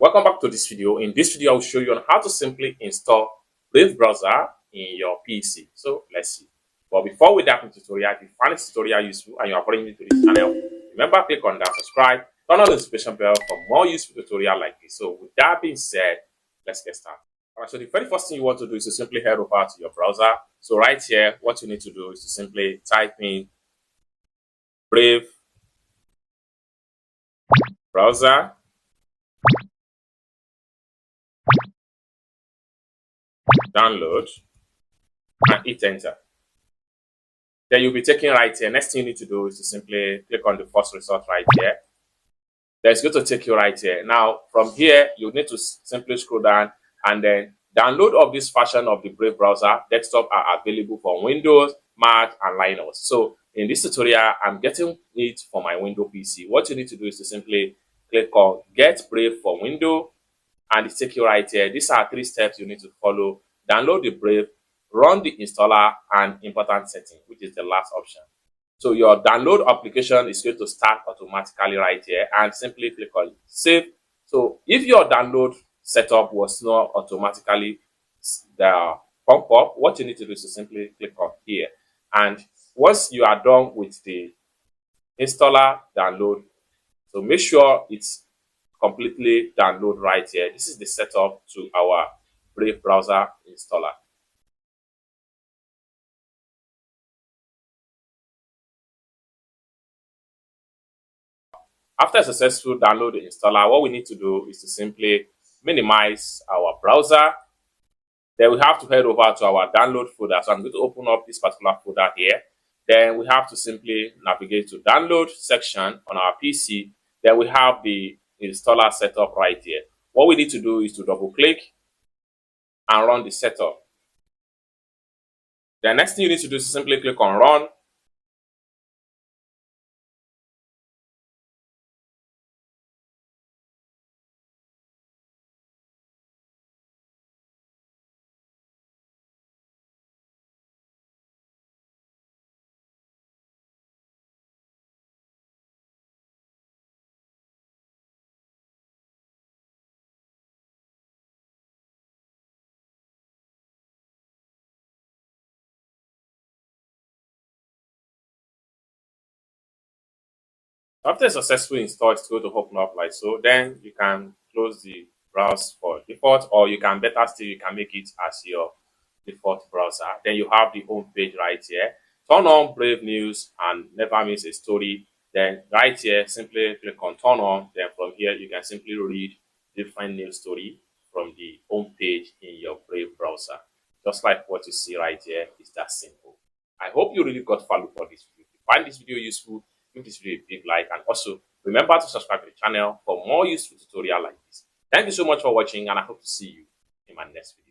Welcome back to this video. In this video, I will show you on how to simply install Brave browser in your PC. So let's see. But before we dive into the tutorial, if you find this tutorial useful and you are brand new to this channel, remember click on that subscribe, turn on the notification bell for more useful tutorial like this. So with that being said, let's get started. Alright, so the very first thing you want to do is to simply head over to your browser. So right here, what you need to do is to simply type in Brave browser. Download and hit enter. Then you'll be taken right here. Next thing you need to do is to simply click on the first result right here. Then it's going to take you right here. Now from here you need to simply scroll down and then download of this version of the Brave browser. Desktop are available for Windows, Mac and Linux. So in this tutorial I'm getting it for my Windows PC. What you need to do is to simply click on Get Brave for Windows and it takes you right here. These are 3 steps you need to follow. Download the Brave, run the installer, and important setting, which is the last option. So your download application is going to start automatically right here and simply click on save. So if your download setup was not automatically the pump up, what you need to do is to simply click on here. And once you are done with the installer download, so make sure it's completely download right here. This is the setup to our Brave browser installer. After a successful download the installer, what we need to do is to simply minimize our browser. Then we have to head over to our download folder. So I'm going to open up this particular folder here. Then we have to simply navigate to download section on our PC. Then we have the installer setup right here. What we need to do is to double click and run the setup. The next thing you need to do is simply click on run. After a successful install, it's going to open up like so. Then you can close the browse for default, or you can better still, you can make it as your default browser. Then you have the home page right here. Turn on Brave News and never miss a story. Then right here, simply click on turn on. Then from here, you can simply read different news story from the home page in your Brave browser. Just like what you see right here, it's that simple. I hope you really got value for this video. If you find this video useful, give this video a big like, and also remember to subscribe to the channel for more useful tutorial like this. Thank you so much for watching, and I hope to see you in my next video.